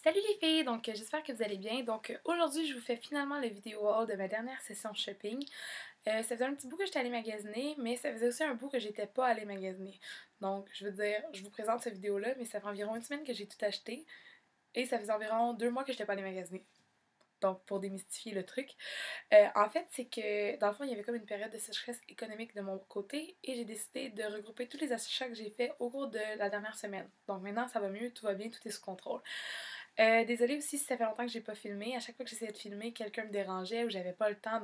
Salut les filles, j'espère que vous allez bien. Aujourd'hui je vous fais finalement la vidéo haul de ma dernière session shopping. Ça faisait un petit bout que j'étais allée magasiner, mais ça faisait aussi un bout que j'étais pas allée magasiner. Donc je veux dire, je vous présente cette vidéo-là, mais ça fait environ une semaine que j'ai tout acheté et ça faisait environ 2 mois que j'étais pas allée magasiner. Donc pour démystifier le truc. En fait, c'est que dans le fond, il y avait comme une période de sécheresse économique de mon côté et j'ai décidé de regrouper tous les achats que j'ai faits au cours de la dernière semaine. Donc maintenant, ça va mieux, tout va bien, tout est sous contrôle. Désolée aussi si ça fait longtemps que j'ai pas filmé. À chaque fois que j'essayais de filmer, quelqu'un me dérangeait ou j'avais pas le temps.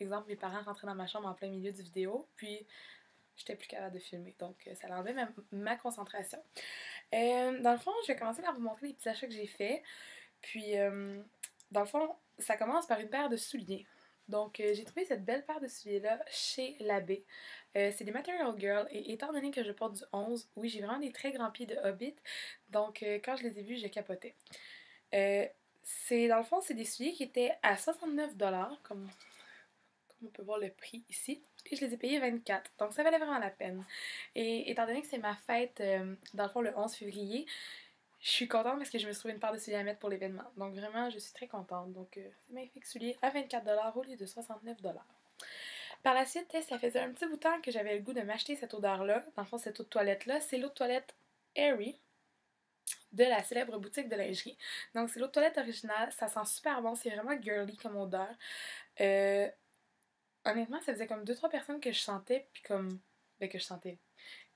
Exemple, mes parents rentraient dans ma chambre en plein milieu du vidéo, puis j'étais plus capable de filmer. Ça enlevait ma concentration. Dans le fond, je vais commencer par vous montrer les petits achats que j'ai faits. Puis, dans le fond, ça commence par une paire de souliers. J'ai trouvé cette belle paire de souliers-là chez Labé. C'est des Material Girl et étant donné que je porte du 11, oui, j'ai vraiment des très grands pieds de Hobbit. Quand je les ai vus, je capotais. Dans le fond, c'est des souliers qui étaient à 69$, comme on peut voir le prix ici. Et je les ai payés 24$. Donc ça valait vraiment la peine. Et étant donné que c'est ma fête, dans le fond, le 11 février, je suis contente parce que je me suis trouvé une paire de souliers à mettre pour l'événement. Donc vraiment, je suis très contente. C'est magnifique souliers à 24$ au lieu de 69$. Par la suite, ça faisait un petit bout de temps que j'avais le goût de m'acheter cette odeur-là. Dans le fond, cette eau de toilette-là, c'est l'eau de toilette Airy de la célèbre boutique de lingerie. Donc c'est l'eau de toilette originale, ça sent super bon, c'est vraiment girly comme odeur. Euh, Honnêtement, ça faisait comme 2-3 personnes que je sentais, puis que je sentais,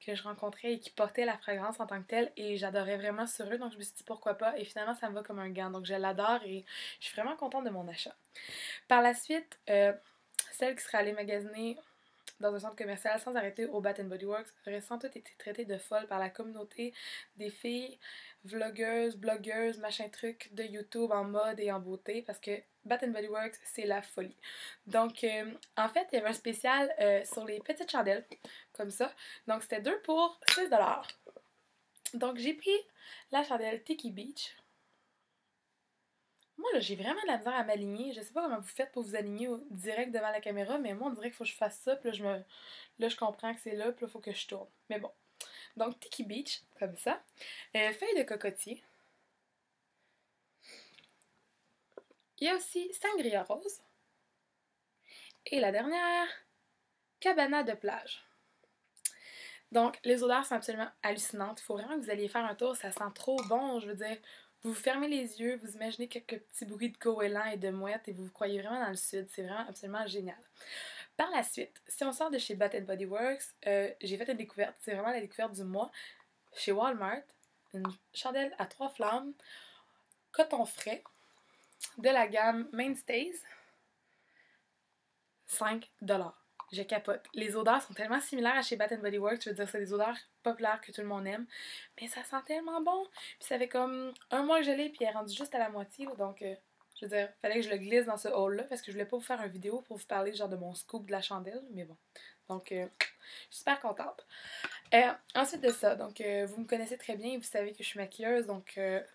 que je rencontrais et qui portaient la fragrance en tant que telle et j'adorais vraiment sur eux, donc je me suis dit pourquoi pas et finalement ça me va comme un gant, donc je l'adore et je suis vraiment contente de mon achat. Par la suite, celle qui serait allée magasiner dans un centre commercial sans arrêter au Bath Body Works aurait sans doute été traitée de folle par la communauté des filles vlogueuses, blogueuses, machin truc de YouTube en mode et en beauté parce que Bath Body Works, c'est la folie. En fait, il y avait un spécial sur les petites chandelles, comme ça. Donc, c'était 2 pour 6$. Donc, j'ai pris la chandelle Tiki Beach. Moi, là, j'ai vraiment de la misère à m'aligner. Je sais pas comment vous faites pour vous aligner direct devant la caméra, mais moi, on dirait qu'il faut que je fasse ça. Là, je comprends que c'est là, puis là, il faut que je tourne. Mais bon. Donc, Tiki Beach, comme ça. Feuille de cocotier. Il y a aussi Sangria Rose. Et la dernière, Cabana de plage. Donc, les odeurs sont absolument hallucinantes. Il faut vraiment que vous alliez faire un tour. Ça sent trop bon. Je veux dire, vous fermez les yeux, vous imaginez quelques petits bruits de goélands et de mouettes et vous vous croyez vraiment dans le sud. C'est vraiment absolument génial. Par la suite, si on sort de chez Bath Body Works, j'ai fait une découverte. C'est vraiment la découverte du mois. Chez Walmart, une chandelle à 3 flammes, coton frais, de la gamme Mainstays, 5$. Je capote. Les odeurs sont tellement similaires à chez Bath Body Works, je veux dire, c'est des odeurs populaires que tout le monde aime, mais ça sent tellement bon. Puis ça fait comme un mois que je l'ai, puis elle est rendue juste à la moitié, je veux dire, fallait que je le glisse dans ce haul-là, parce que je voulais pas vous faire une vidéo pour vous parler genre de mon scoop de la chandelle, mais bon. Je suis super contente. Ensuite de ça, vous me connaissez très bien et vous savez que je suis maquilleuse,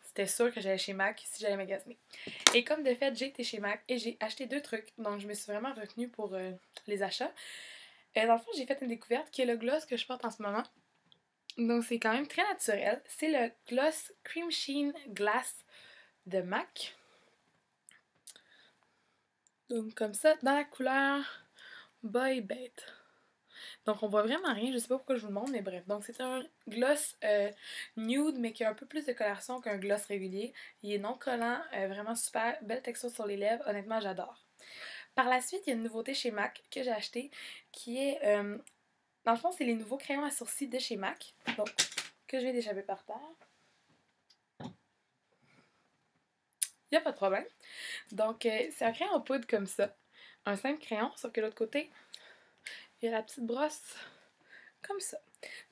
c'était sûr que j'allais chez MAC si j'allais magasiner. Et comme de fait, j'ai été chez MAC et j'ai acheté 2 trucs, donc je me suis vraiment retenue pour les achats. Dans le fond, j'ai fait une découverte qui est le gloss que je porte en ce moment. Donc c'est quand même très naturel. C'est le gloss Cream Sheen Glass de MAC. Donc comme ça, dans la couleur Boy Bait. Donc on voit vraiment rien, je sais pas pourquoi je vous le montre, mais bref. Donc c'est un gloss nude, mais qui a un peu plus de coloration qu'un gloss régulier. Il est non collant, vraiment super, belle texture sur les lèvres, honnêtement j'adore. Par la suite, il y a une nouveauté chez MAC que j'ai acheté qui est, dans le fond, c'est les nouveaux crayons à sourcils de chez MAC, donc que je vais d'échapper par terre. Il n'y a pas de problème. C'est un crayon en poudre comme ça. Un simple crayon, sauf que de l'autre côté, il y a la petite brosse comme ça.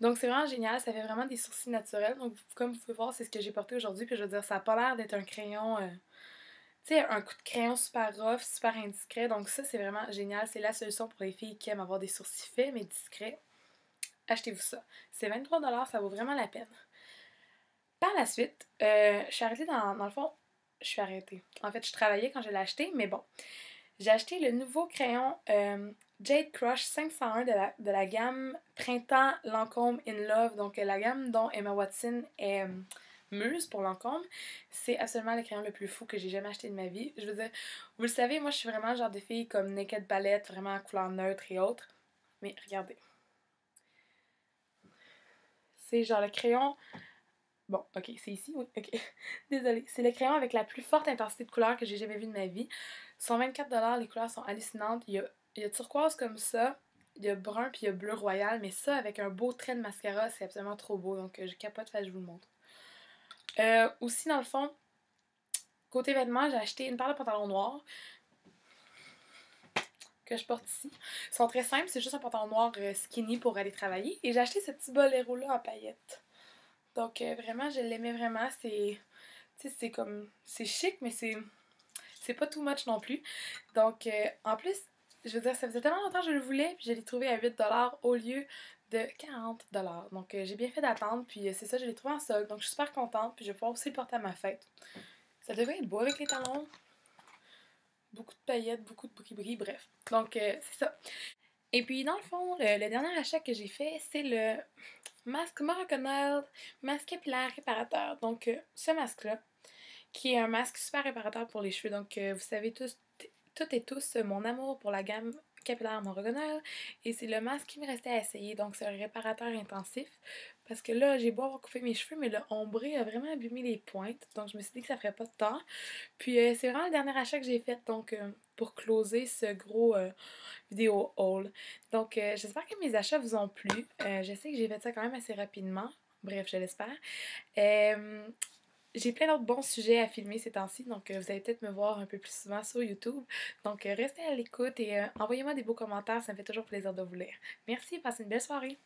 Donc c'est vraiment génial, ça fait vraiment des sourcils naturels. Donc comme vous pouvez voir, c'est ce que j'ai porté aujourd'hui. Puis je veux dire, ça n'a pas l'air d'être un crayon, tu sais, un coup de crayon super rough, super indiscret. Donc ça, c'est vraiment génial. C'est la solution pour les filles qui aiment avoir des sourcils faits mais discrets. Achetez-vous ça. C'est 23$, ça vaut vraiment la peine. Par la suite, je suis arrêtée dans le fond, je suis arrêtée. En fait, je travaillais quand je l'ai acheté, mais bon. J'ai acheté le nouveau crayon Jade Crush 501 de la gamme Printemps Lancôme in Love, donc la gamme dont Emma Watson est Muse pour Lancôme, c'est absolument le crayon le plus fou que j'ai jamais acheté de ma vie. Je veux dire, vous le savez, moi je suis vraiment le genre de fille comme Naked Palette, vraiment à couleur neutre et autres. Mais regardez. C'est genre le crayon. Bon, ok, c'est ici, oui, ok. Désolée. C'est le crayon avec la plus forte intensité de couleur que j'ai jamais vu de ma vie. Ils sont 24$, les couleurs sont hallucinantes. Il y a turquoise comme ça, il y a brun puis il y a bleu royal, mais ça avec un beau trait de mascara, c'est absolument trop beau. Donc je capote, fait, je vous le montre. Aussi, dans le fond, côté vêtements, j'ai acheté une paire de pantalons noirs que je porte ici. Ils sont très simples, c'est juste un pantalon noir skinny pour aller travailler. Et j'ai acheté ce petit boléro-là en paillettes. Donc vraiment, je l'aimais vraiment. C'est, tu sais, c'est comme, c'est chic, mais c'est pas too much non plus. Donc en plus, je veux dire, ça faisait tellement longtemps que je le voulais, puis je l'ai trouvé à 8$ au lieu de 40$. Donc j'ai bien fait d'attendre, puis c'est ça, je l'ai trouvé en solde. Donc je suis super contente, puis je vais pouvoir aussi le porter à ma fête. Ça devrait être beau avec les talons. Beaucoup de paillettes, beaucoup de bris-bris, bref. Donc c'est ça. Et puis dans le fond, le dernier achat que j'ai fait, c'est le masque Moroccanoil masque capillaire réparateur. Donc ce masque-là, qui est un masque super réparateur pour les cheveux. Donc vous savez tous, toutes et tous, mon amour pour la gamme capillaire Moroccanoil. Et c'est le masque qui me restait à essayer. Donc c'est un réparateur intensif. Parce que là, j'ai beau avoir coupé mes cheveux, mais le ombré a vraiment abîmé les pointes. Donc je me suis dit que ça ferait pas de temps. Puis c'est vraiment le dernier achat que j'ai fait. Donc pour closer ce gros vidéo haul. Donc j'espère que mes achats vous ont plu. Je sais que j'ai fait ça quand même assez rapidement. Bref, je l'espère. J'ai plein d'autres bons sujets à filmer ces temps-ci, donc vous allez peut-être me voir un peu plus souvent sur YouTube. Donc restez à l'écoute et envoyez-moi des beaux commentaires, ça me fait toujours plaisir de vous lire. Merci, passez une belle soirée!